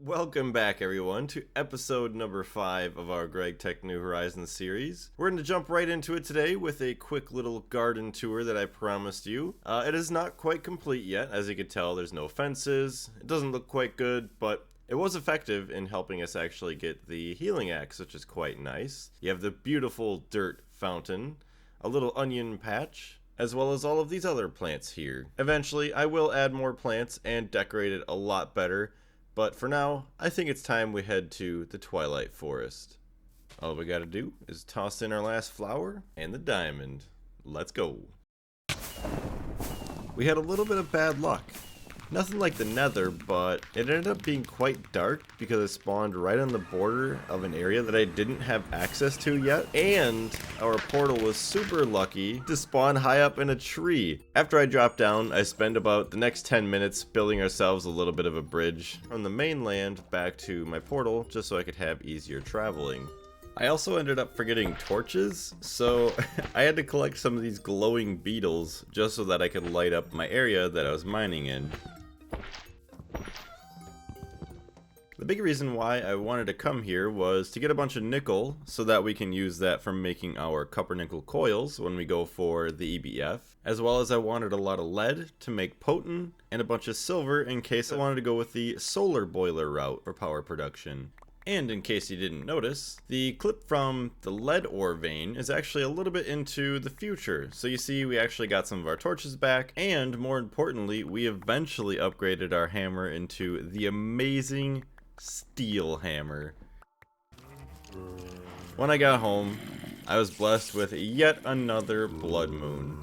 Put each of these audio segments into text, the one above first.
Welcome back, everyone, to episode number 5 of our Greg Tech New Horizons series. We're going to jump right into it today with a quick little garden tour that I promised you. It is not quite complete yet. As you can tell, there's no fences. It doesn't look quite good, but it was effective in helping us actually get the healing axe, which is quite nice. You have the beautiful dirt fountain, a little onion patch, as well as all of these other plants here. Eventually, I will add more plants and decorate it a lot better. But for now, I think it's time we head to the Twilight Forest. All we gotta do is toss in our last flower and the diamond. Let's go. We had a little bit of bad luck. Nothing like the nether, but it ended up being quite dark because it spawned right on the border of an area that I didn't have access to yet, and our portal was super lucky to spawn high up in a tree. After I dropped down, I spent about the next 10 minutes building ourselves a little bit of a bridge from the mainland back to my portal just so I could have easier traveling. I also ended up forgetting torches, so I had to collect some of these glowing beetles just so that I could light up my area that I was mining in. The big reason why I wanted to come here was to get a bunch of nickel so that we can use that for making our copper nickel coils when we go for the EBF, as well as I wanted a lot of lead to make potent and a bunch of silver in case I wanted to go with the solar boiler route for power production. And in case you didn't notice, the clip from the lead ore vein is actually a little bit into the future. So you see we actually got some of our torches back, and more importantly, we eventually upgraded our hammer into the amazing steel hammer. When I got home, I was blessed with yet another blood moon.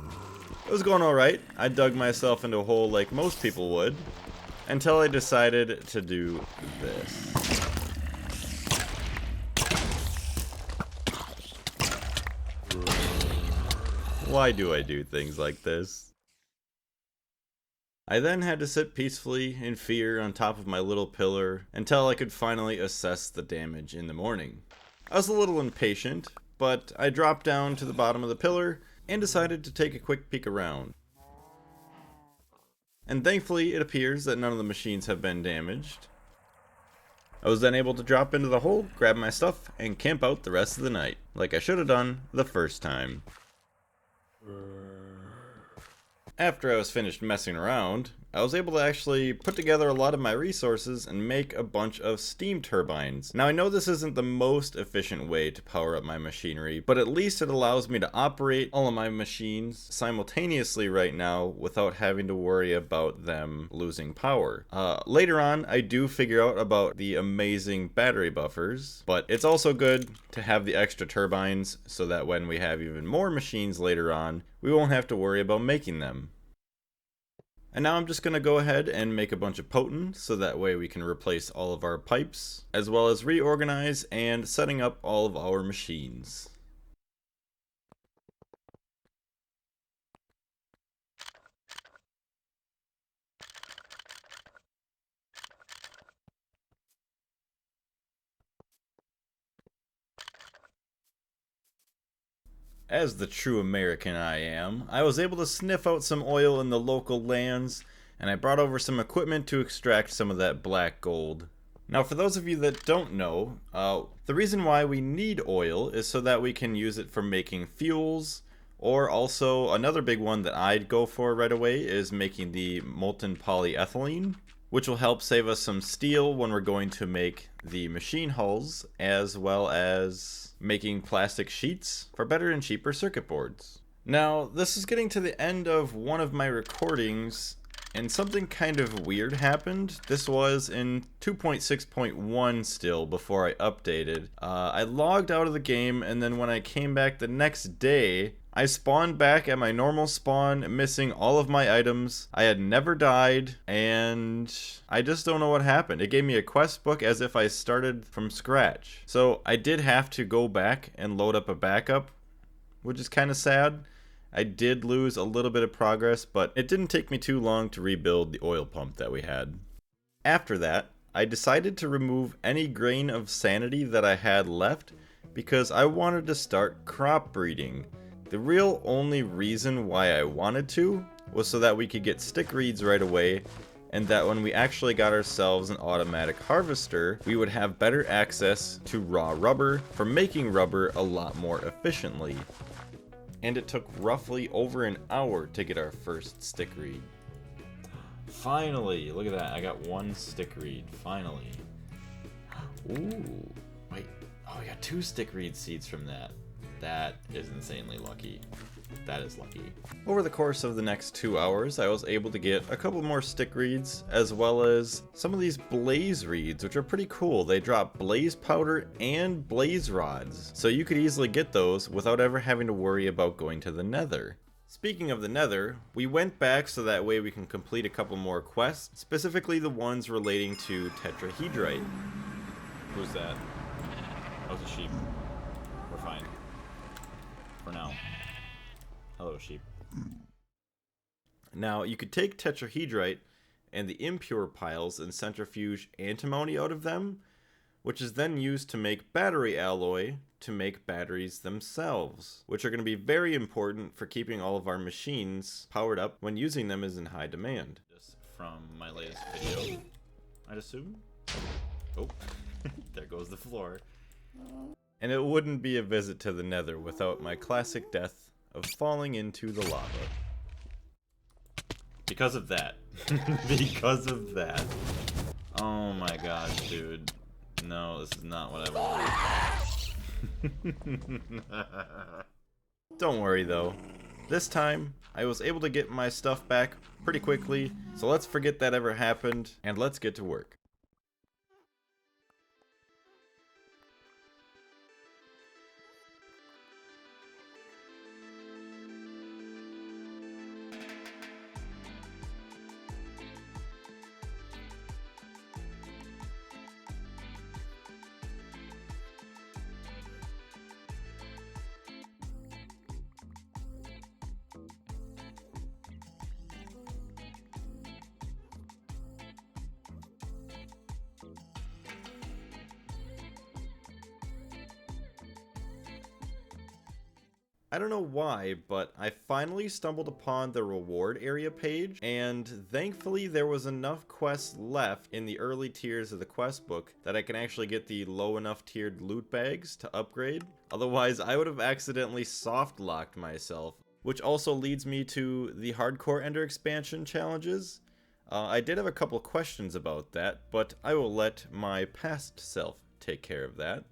It was going alright. I dug myself into a hole like most people would, until I decided to do this. Why do I do things like this? I then had to sit peacefully in fear on top of my little pillar until I could finally assess the damage in the morning. I was a little impatient, but I dropped down to the bottom of the pillar and decided to take a quick peek around. And thankfully it appears that none of the machines have been damaged. I was then able to drop into the hole, grab my stuff, and camp out the rest of the night, like I should have done the first time. After I was finished messing around, I was able to actually put together a lot of my resources and make a bunch of steam turbines. Now I know this isn't the most efficient way to power up my machinery, but at least it allows me to operate all of my machines simultaneously right now without having to worry about them losing power. Later on, I do figure out about the amazing battery buffers, but it's also good to have the extra turbines so that when we have even more machines later on, we won't have to worry about making them. And now I'm just going to go ahead and make a bunch of potent so that way we can replace all of our pipes, as well as reorganize and setting up all of our machines. As the true American I am, I was able to sniff out some oil in the local lands, and I brought over some equipment to extract some of that black gold. Now for those of you that don't know, the reason why we need oil is so that we can use it for making fuels, or also another big one that I'd go for right away is making the molten polyethylene, which will help save us some steel when we're going to make the machine hulls, as well as making plastic sheets for better and cheaper circuit boards. Now, this is getting to the end of one of my recordings, and something kind of weird happened. This was in 2.6.1 still before I updated. I logged out of the game, and then when I came back the next day, I spawned back at my normal spawn, missing all of my items. I had never died, and I just don't know what happened. It gave me a quest book as if I started from scratch. So I did have to go back and load up a backup, which is kind of sad. I did lose a little bit of progress, but it didn't take me too long to rebuild the oil pump that we had. After that, I decided to remove any grain of sanity that I had left because I wanted to start crop breeding. The real only reason why I wanted to was so that we could get stick reeds right away and that when we actually got ourselves an automatic harvester, we would have better access to raw rubber for making rubber a lot more efficiently. And it took roughly over an hour to get our first stick reed. Finally! Look at that, I got one stick reed, finally. Ooh, wait, oh, I got 2 stick reed seeds from that. That is insanely lucky. That is lucky. Over the course of the next 2 hours, I was able to get a couple more stick reeds, as well as some of these blaze reeds, which are pretty cool. They drop blaze powder and blaze rods, so you could easily get those without ever having to worry about going to the nether. Speaking of the nether, we went back so that way we can complete a couple more quests, specifically the ones relating to tetrahedrite. Who's that? Oh, it's a sheep. We're fine. For now. Hello, sheep. Now, you could take tetrahedrite and the impure piles and centrifuge antimony out of them, which is then used to make battery alloy to make batteries themselves, which are going to be very important for keeping all of our machines powered up when using them is in high demand. Just from my latest video, I'd assume. Oh, there goes the floor. And it wouldn't be a visit to the nether without my classic death of falling into the lava. Because of that. Because of that. Oh my gosh, dude. No, this is not what I wanted. Don't worry though. This time, I was able to get my stuff back pretty quickly, so let's forget that ever happened, and let's get to work. I don't know why, but I finally stumbled upon the reward area page, and thankfully there was enough quests left in the early tiers of the quest book that I can actually get the low enough tiered loot bags to upgrade. Otherwise, I would have accidentally soft locked myself, which also leads me to the hardcore ender expansion challenges. I did have a couple questions about that, but I will let my past self take care of that.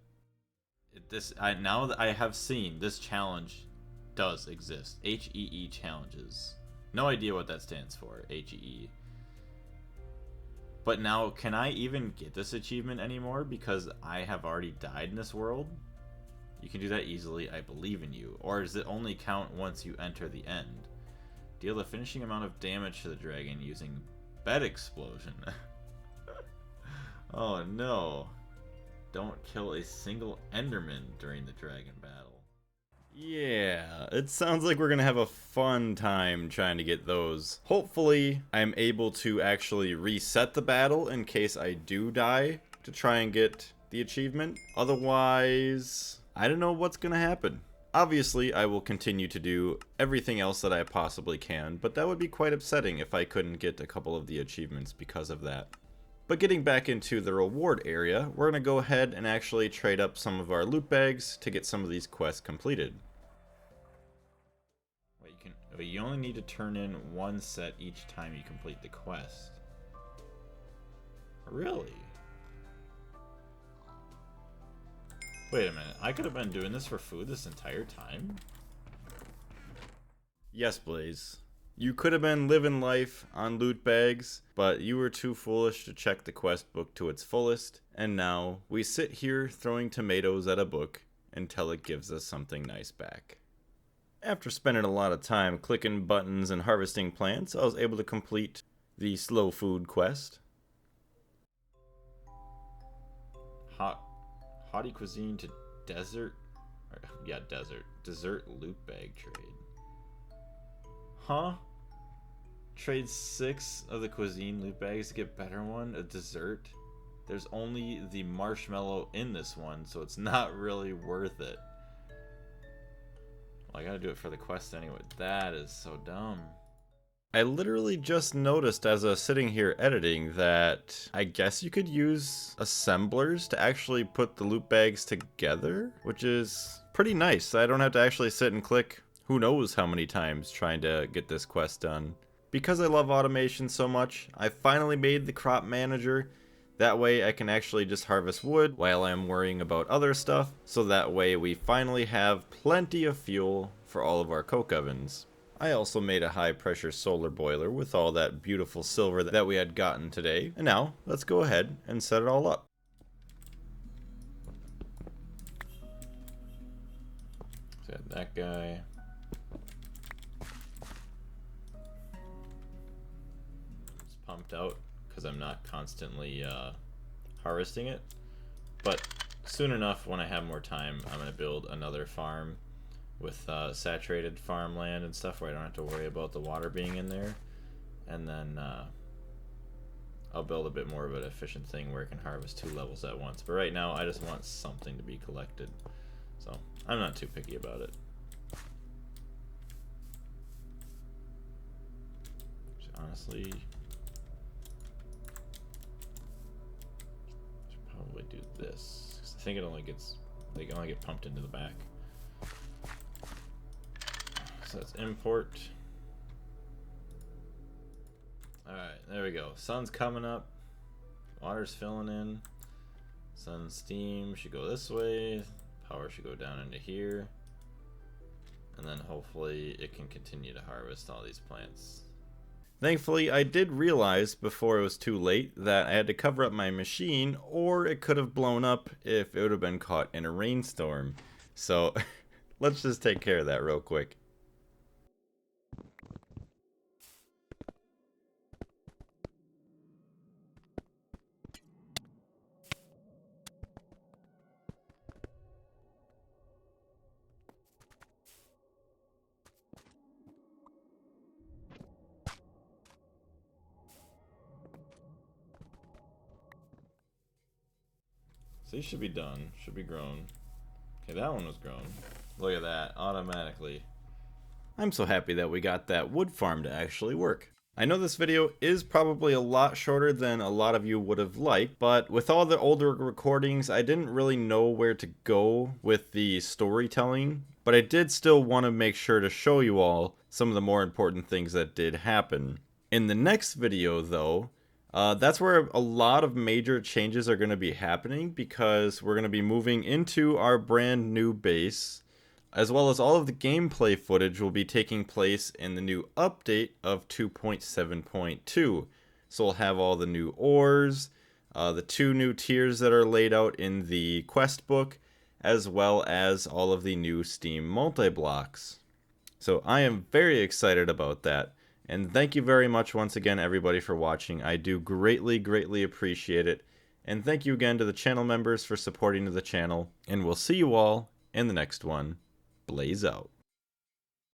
Now that I have seen this challenge does exist. HEE challenges. No idea what that stands for. HEE. But now, can I even get this achievement anymore because I have already died in this world? You can do that easily, I believe in you. Or does it only count once you enter the end? Deal the finishing amount of damage to the dragon using bed explosion. Oh no. Don't kill a single enderman during the dragon battle. Yeah, it sounds like we're gonna have a fun time trying to get those. Hopefully, I'm able to actually reset the battle in case I do die to try and get the achievement. Otherwise, I don't know what's gonna happen. Obviously, I will continue to do everything else that I possibly can, but that would be quite upsetting if I couldn't get a couple of the achievements because of that. But getting back into the reward area, we're going to go ahead and actually trade up some of our loot bags to get some of these quests completed. Wait, you only need to turn in one set each time you complete the quest. Really? Wait a minute, I could have been doing this for food this entire time? Yes, Blaze. You could have been living life on loot bags, but you were too foolish to check the quest book to its fullest, and now we sit here throwing tomatoes at a book until it gives us something nice back. After spending a lot of time clicking buttons and harvesting plants, I was able to complete the slow food quest. Haughty cuisine to desert? Yeah, desert. Dessert loot bag trade. Huh? Trade 6 of the cuisine loot bags to get better one? A dessert? There's only the marshmallow in this one, so it's not really worth it. Well, I gotta do it for the quest anyway. That is so dumb. I literally just noticed as I was sitting here editing that I guess you could use assemblers to actually put the loot bags together, which is pretty nice. I don't have to actually sit and click who knows how many times trying to get this quest done. Because I love automation so much, I finally made the crop manager. That way I can actually just harvest wood while I'm worrying about other stuff, so that way we finally have plenty of fuel for all of our coke ovens. I also made a high pressure solar boiler with all that beautiful silver that we had gotten today. And now, let's go ahead and set it all up. Set that guy. It's pumped out because I'm not constantly harvesting it. But soon enough, when I have more time, I'm going to build another farm with saturated farmland and stuff where I don't have to worry about the water being in there. And then I'll build a bit more of an efficient thing where I can harvest 2 levels at once. But right now I just want something to be collected. So I'm not too picky about it. Honestly, should probably do this. 'Cause I think they can only get pumped into the back. So let's import. Alright, there we go. Sun's coming up. Water's filling in. Sun steam should go this way. Power should go down into here. And then hopefully it can continue to harvest all these plants. Thankfully, I did realize before it was too late that I had to cover up my machine, or it could have blown up if it would have been caught in a rainstorm. So let's just take care of that real quick. So these should be done, should be grown. Okay, that one was grown. Look at that, automatically. I'm so happy that we got that wood farm to actually work. I know this video is probably a lot shorter than a lot of you would have liked, but with all the older recordings, I didn't really know where to go with the storytelling, but I did still want to make sure to show you all some of the more important things that did happen. In the next video, though, that's where a lot of major changes are going to be happening, because we're going to be moving into our brand new base, as well as all of the gameplay footage will be taking place in the new update of 2.7.2. So we'll have all the new ores, the 2 new tiers that are laid out in the quest book, as well as all of the new Steam multi-blocks. So I am very excited about that. And thank you very much once again, everybody, for watching. I do greatly, greatly appreciate it. And thank you again to the channel members for supporting the channel. And we'll see you all in the next one. Blaze out.